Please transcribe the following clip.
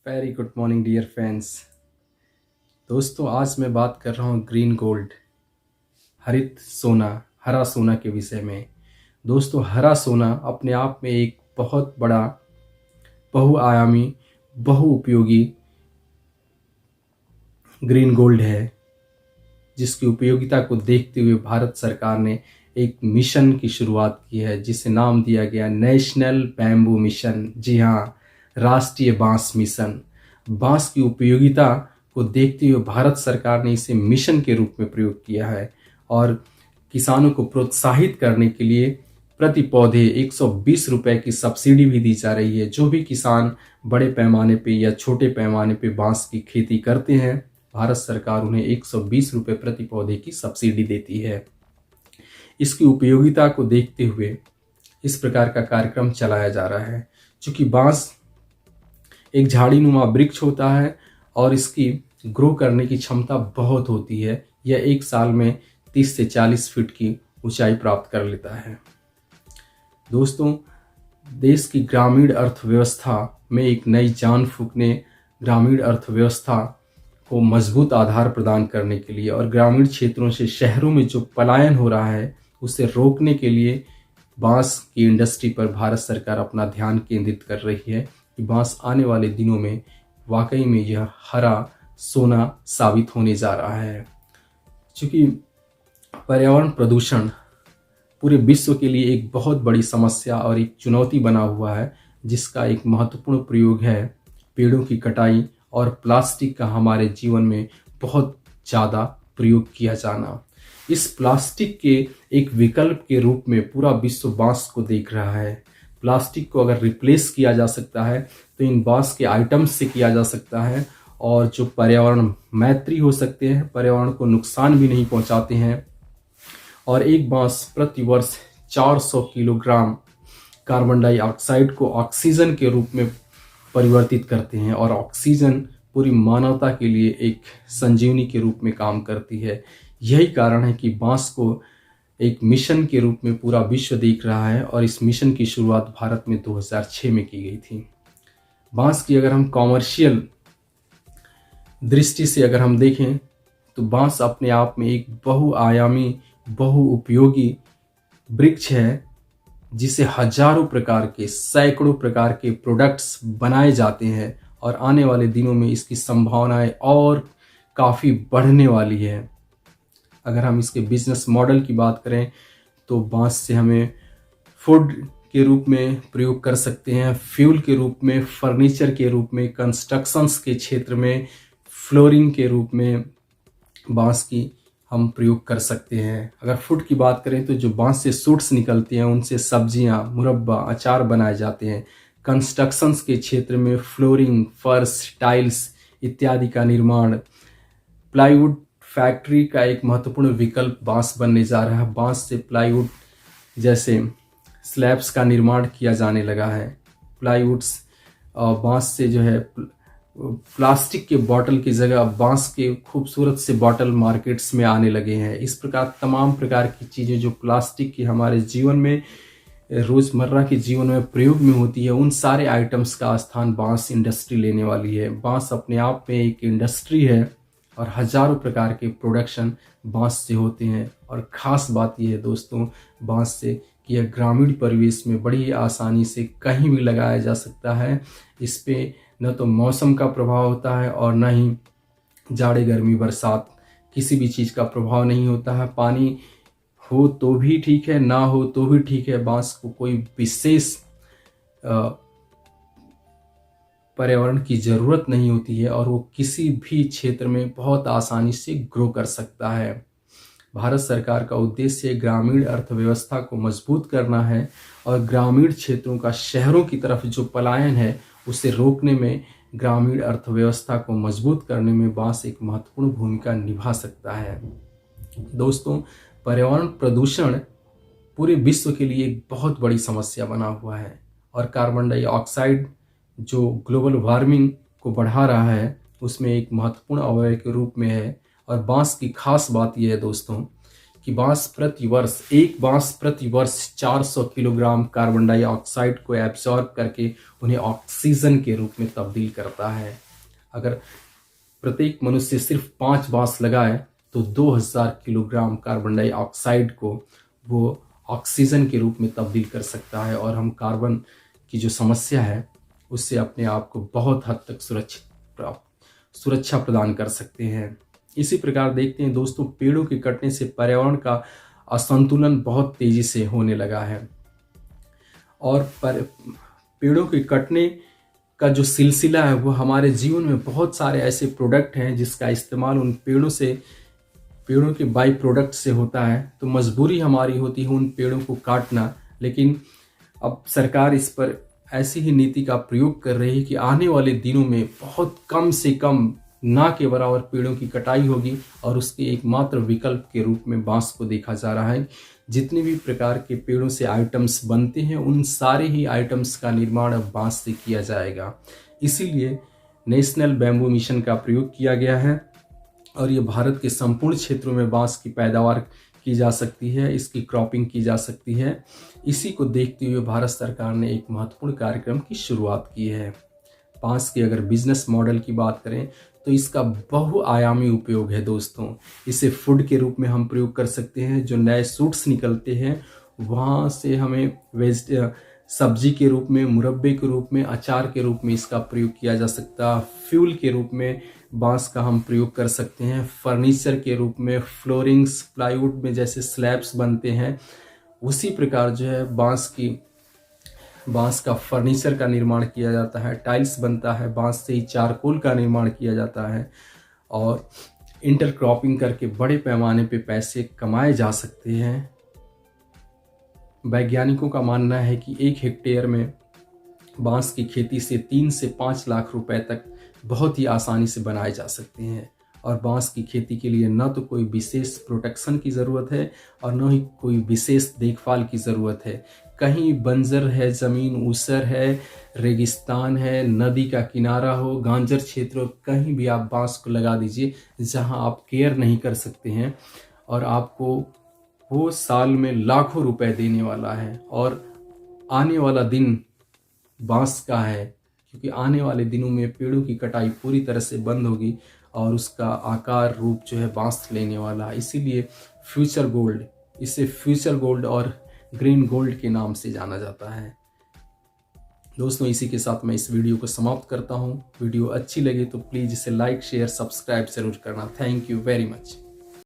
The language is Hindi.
Very good morning dear friends. दोस्तों, आज मैं बात कर रहा हूँ ग्रीन गोल्ड, हरित सोना, हरा सोना के विषय में। दोस्तों, हरा सोना अपने आप में एक बहुत बड़ा बहुआयामी बहुउपयोगी ग्रीन गोल्ड है, जिसकी उपयोगिता को देखते हुए भारत सरकार ने एक मिशन की शुरुआत की है, जिसे नाम दिया गया नेशनल बैम्बू मिशन। जी हाँ, राष्ट्रीय बांस मिशन। बांस की उपयोगिता को देखते हुए भारत सरकार ने इसे मिशन के रूप में प्रयोग किया है और किसानों को प्रोत्साहित करने के लिए प्रति पौधे 120 रुपए की सब्सिडी भी दी जा रही है। जो भी किसान बड़े पैमाने पे या छोटे पैमाने पे बांस की खेती करते हैं, भारत सरकार उन्हें 120 रुपए प्रति पौधे की सब्सिडी देती है। इसकी उपयोगिता को देखते हुए इस प्रकार का कार्यक्रम चलाया जा रहा है। चूंकि बांस एक झाड़ीनुमा वृक्ष होता है और इसकी ग्रो करने की क्षमता बहुत होती है। यह एक साल में 30 से 40 फीट की ऊंचाई प्राप्त कर लेता है। दोस्तों, देश की ग्रामीण अर्थव्यवस्था में एक नई जान फूंकने, ग्रामीण अर्थव्यवस्था को मजबूत आधार प्रदान करने के लिए और ग्रामीण क्षेत्रों से शहरों में जो पलायन हो रहा है उसे रोकने के लिए बांस की इंडस्ट्री पर भारत सरकार अपना ध्यान केंद्रित कर रही है कि बांस आने वाले दिनों में वाकई में यह हरा सोना साबित होने जा रहा है। चूंकि पर्यावरण प्रदूषण पूरे विश्व के लिए एक बहुत बड़ी समस्या और एक चुनौती बना हुआ है, जिसका एक महत्वपूर्ण प्रयोग है पेड़ों की कटाई और प्लास्टिक का हमारे जीवन में बहुत ज़्यादा प्रयोग किया जाना। इस प्लास्टिक के एक विकल्प के रूप में पूरा विश्व बांस को देख रहा है। प्लास्टिक को अगर रिप्लेस किया जा सकता है तो इन बांस के आइटम्स से किया जा सकता है, और जो पर्यावरण मैत्री हो सकते हैं, पर्यावरण को नुकसान भी नहीं पहुंचाते हैं। और एक बांस प्रति वर्ष 400 किलोग्राम कार्बन डाइऑक्साइड को ऑक्सीजन के रूप में परिवर्तित करते हैं, और ऑक्सीजन पूरी मानवता के लिए एक संजीवनी के रूप में काम करती है। यही कारण है कि बांस को एक मिशन के रूप में पूरा विश्व देख रहा है, और इस मिशन की शुरुआत भारत में 2006 में की गई थी। बांस की अगर हम कॉमर्शियल दृष्टि से अगर हम देखें तो बांस अपने आप में एक बहुआयामी बहुउपयोगी वृक्ष है, जिसे हजारों प्रकार के, सैकड़ों प्रकार के प्रोडक्ट्स बनाए जाते हैं, और आने वाले दिनों में इसकी संभावनाएं और काफ़ी बढ़ने वाली है। अगर हम इसके बिजनेस मॉडल की बात करें तो बांस से हमें फूड के रूप में प्रयोग कर सकते हैं, फ्यूल के रूप में, फर्नीचर के रूप में, कंस्ट्रक्शंस के क्षेत्र में, फ्लोरिंग के रूप में बांस की हम प्रयोग कर सकते हैं। अगर फूड की बात करें तो जो बांस से सूट्स निकलते हैं उनसे सब्जियां, मुरब्बा, अचार बनाए जाते हैं। कंस्ट्रक्शंस के क्षेत्र में फ्लोरिंग, फर्श, टाइल्स इत्यादि का निर्माण। प्लाईवुड फैक्ट्री का एक महत्वपूर्ण विकल्प बांस बनने जा रहा है। बांस से प्लाईवुड जैसे स्लैब्स का निर्माण किया जाने लगा है। प्लाईवुड्स बांस से जो है प्लास्टिक के बॉटल की जगह बांस के खूबसूरत से बॉटल मार्केट्स में आने लगे हैं। इस प्रकार तमाम प्रकार की चीज़ें जो प्लास्टिक की हमारे जीवन में, रोज़मर्रा के जीवन में प्रयोग में होती है, उन सारे आइटम्स का स्थान बांस इंडस्ट्री लेने वाली है। बांस अपने आप में एक इंडस्ट्री है और हजारों प्रकार के प्रोडक्शन बांस से होते हैं। और ख़ास बात यह है दोस्तों बांस से कि यह ग्रामीण परिवेश में बड़ी आसानी से कहीं भी लगाया जा सकता है। इस पे न तो मौसम का प्रभाव होता है और न ही जाड़े, गर्मी, बरसात किसी भी चीज़ का प्रभाव नहीं होता है। पानी हो तो भी ठीक है, ना हो तो भी ठीक है। बांस को कोई विशेष पर्यावरण की ज़रूरत नहीं होती है और वो किसी भी क्षेत्र में बहुत आसानी से ग्रो कर सकता है। भारत सरकार का उद्देश्य ग्रामीण अर्थव्यवस्था को मजबूत करना है और ग्रामीण क्षेत्रों का शहरों की तरफ जो पलायन है उसे रोकने में, ग्रामीण अर्थव्यवस्था को मजबूत करने में बांस एक महत्वपूर्ण भूमिका निभा सकता है। दोस्तों, पर्यावरण प्रदूषण पूरे विश्व के लिए एक बहुत बड़ी समस्या बना हुआ है, और कार्बन डाइऑक्साइड जो ग्लोबल वार्मिंग को बढ़ा रहा है उसमें एक महत्वपूर्ण अवयव के रूप में है। और बांस की खास बात यह है दोस्तों कि एक बांस प्रति वर्ष 400 किलोग्राम कार्बन डाइऑक्साइड को एब्जॉर्ब करके उन्हें ऑक्सीजन के रूप में तब्दील करता है। अगर प्रत्येक मनुष्य सिर्फ 5 बांस लगाए तो 2000 किलोग्राम कार्बन डाइऑक्साइड को वो ऑक्सीजन के रूप में तब्दील कर सकता है, और हम कार्बन की जो समस्या है उससे अपने आप को बहुत हद तक सुरक्षा प्रदान कर सकते हैं। इसी प्रकार देखते हैं दोस्तों, पेड़ों के कटने से पर्यावरण का असंतुलन बहुत तेजी से होने लगा है, और पेड़ों के कटने का जो सिलसिला है वो हमारे जीवन में बहुत सारे ऐसे प्रोडक्ट हैं जिसका इस्तेमाल उन पेड़ों के बाई प्रोडक्ट से होता है। तो मजबूरी हमारी होती है उन पेड़ों को काटना, लेकिन अब सरकार इस पर ऐसी ही नीति का प्रयोग कर रही है कि आने वाले दिनों में बहुत कम से कम ना के बराबर पेड़ों की कटाई होगी, और उसके एकमात्र विकल्प के रूप में बांस को देखा जा रहा है। जितने भी प्रकार के पेड़ों से आइटम्स बनते हैं उन सारे ही आइटम्स का निर्माण अब बांस से किया जाएगा। इसीलिए नेशनल बैम्बू मिशन का प्रयोग किया गया है, और ये भारत के संपूर्ण क्षेत्रों में बांस की पैदावार की जा सकती है, इसकी क्रॉपिंग की जा सकती है। इसी को देखते हुए भारत सरकार ने एक महत्वपूर्ण कार्यक्रम की शुरुआत की है। बांस के अगर बिजनेस मॉडल की बात करें तो इसका बहुआयामी उपयोग है दोस्तों। इसे फूड के रूप में हम प्रयोग कर सकते हैं, जो नए सूट्स निकलते हैं वहाँ से हमें सब्जी के रूप में, मुरब्बे के रूप में, अचार के रूप में इसका प्रयोग किया जा सकता है। फ्यूल के रूप में बांस का हम प्रयोग कर सकते हैं। फर्नीचर के रूप में, फ्लोरिंग्स, प्लाईवुड में जैसे स्लैब्स बनते हैं, उसी प्रकार जो है बांस का फर्नीचर का निर्माण किया जाता है, टाइल्स बनता है, बांस से ही चारकोल का निर्माण किया जाता है, और इंटरक्रॉपिंग करके बड़े पैमाने पे पैसे कमाए जा सकते हैं। वैज्ञानिकों का मानना है कि 1 हेक्टेयर में बांस की खेती से 3 से 5 लाख रुपए तक बहुत ही आसानी से बनाए जा सकते हैं, और बांस की खेती के लिए न तो कोई विशेष प्रोटेक्शन की ज़रूरत है और न ही कोई विशेष देखभाल की ज़रूरत है। कहीं बंजर है ज़मीन, ऊसर है, रेगिस्तान है, नदी का किनारा हो, गांजर क्षेत्र हो, कहीं भी आप बांस को लगा दीजिए जहां आप केयर नहीं कर सकते हैं, और आपको वो साल में लाखों रुपए देने वाला है। और आने वाला दिन बांस का है, क्योंकि आने वाले दिनों में पेड़ों की कटाई पूरी तरह से बंद होगी और उसका आकार रूप जो है बांस लेने वाला है। इसीलिए इसे फ्यूचर गोल्ड और ग्रीन गोल्ड के नाम से जाना जाता है। दोस्तों, इसी के साथ मैं इस वीडियो को समाप्त करता हूँ। वीडियो अच्छी लगे तो प्लीज़ इसे लाइक, शेयर, सब्सक्राइब जरूर करना। Thank you very much.